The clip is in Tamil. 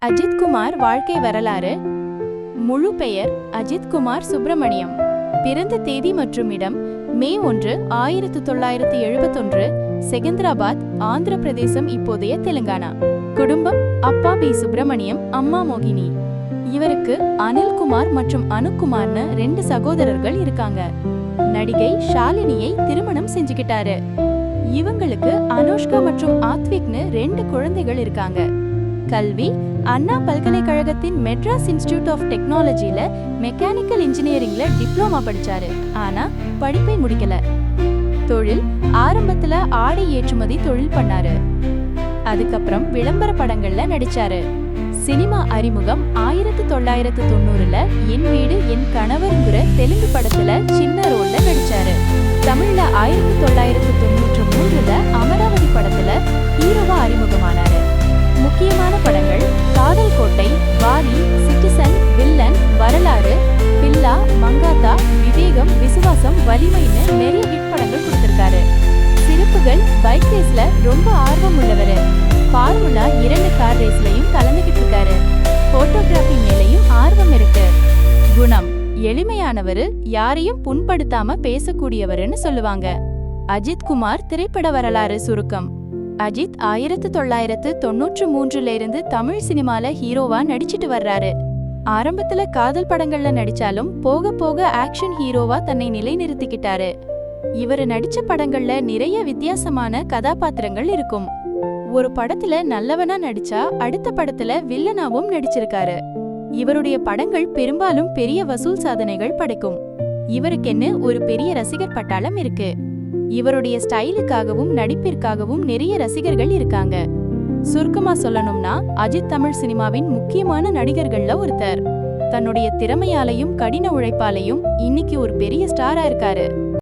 அஜித் குமார் வாழ்க்கை வரலாறு. முழு பெயர் அஜித் குமார் சுப்பிரமணியம். பிறந்த தேதி மற்றும் இடம் மே 1, 1971, செகந்திராபாத், ஆந்திர பிரதேசம், இப்போதைய தெலுங்கானா. குடும்பம் அப்பா பி சுப்பிரமணியம், அம்மா மோகினி. இவருக்கு அனில்குமார் மற்றும் அனுக்குமார்னு 2 சகோதரர்கள் இருக்காங்க. நடிகை ஷாலினியை திருமணம் செஞ்சுக்கிட்டாரு. இவங்களுக்கு அனுஷ்கா மற்றும் ஆத்விக்னு 2 குழந்தைகள் இருக்காங்க. கல்வி அண்ணா பல்கலைக்கழகத்தின் மெட்ராஸ் இன்ஸ்டிடியூட் ஆஃப் டெக்னாலஜில மெக்கானிக்கல் இன்ஜினியரிங்ல டிப்ளமா படிச்சாரு. ஆனா படிப்பை முடிக்கல. தொழில் ஆரம்பத்துல ஆடை ஏற்றுமதி தொழில் பண்ணாரு. அதுக்கப்புறம் விளம்பர படங்கள்ல நடிச்சாரு. சினிமா அறிமுகம் 1990ல என் வீடு என் கணவர்ங்கிற தெலுங்கு படத்துல சின்ன ரோல்ல நடிச்சாரு. தமிழ்ல 1993ல அமராவதி படத்துல ஹீரோவா அறிமுகமானாரு. முக்கியமான படங்கள் காதல் கோட்டை, வாலி, சிட்டிசன், வில்லன், வரலாறு, பில்லா, மங்காத்தா, விவேகம், விசுவாசம், வலிமைன்னு நிறைய ஹிட் படங்கள் கொடுத்திருக்காரு. சிறப்புகள்: பைக் ரேஸ்ல ரொம்ப ஆர்வம் உள்ளவரு. ஃபார்முலா 2 கார் ரேஸ்லயும் கலந்துகிட்டு இருக்காரு. போட்டோகிராஃபி மேலையும் ஆர்வம் இருக்கு. குணம்: எளிமையானவரு, யாரையும் புண்படுத்தாம பேசக்கூடியவருன்னு சொல்லுவாங்க. அஜித் குமார் திரைப்பட வரலாறு சுருக்கம். அஜித் 1993ல இருந்து தமிழ் சினிமால ஹீரோவா நடிச்சிட்டு வர்றாரு. ஆரம்பத்துல காதல் படங்கள்ல நடிச்சாலும் போக போக ஆக்ஷன் ஹீரோவா தன்னை நிலைநிறுத்திக்கிட்டாரு. இவரு நடிச்ச படங்கள்ல நிறைய வித்தியாசமான கதாபாத்திரங்கள் இருக்கும். ஒரு படத்துல நல்லவனா நடிச்சா அடுத்த படத்துல வில்லனாவும் நடிச்சிருக்காரு. இவருடைய படங்கள் பெரும்பாலும் பெரிய வசூல் சாதனைகள் படைக்கும். இவருக்கென்னு ஒரு பெரிய ரசிகர் பட்டாளம் இருக்கு. இவருடைய ஸ்டைலுக்காகவும் நடிப்பிற்காகவும் நிறைய ரசிகர்கள் இருக்காங்க. சுருக்கமா சொல்லணும்னா அஜித் தமிழ் சினிமாவின் முக்கியமான நடிகர்கள்ல ஒருத்தர். தன்னுடைய திறமையாலையும் கடின உழைப்பாலையும் இன்னைக்கு ஒரு பெரிய ஸ்டாரா இருக்காரு.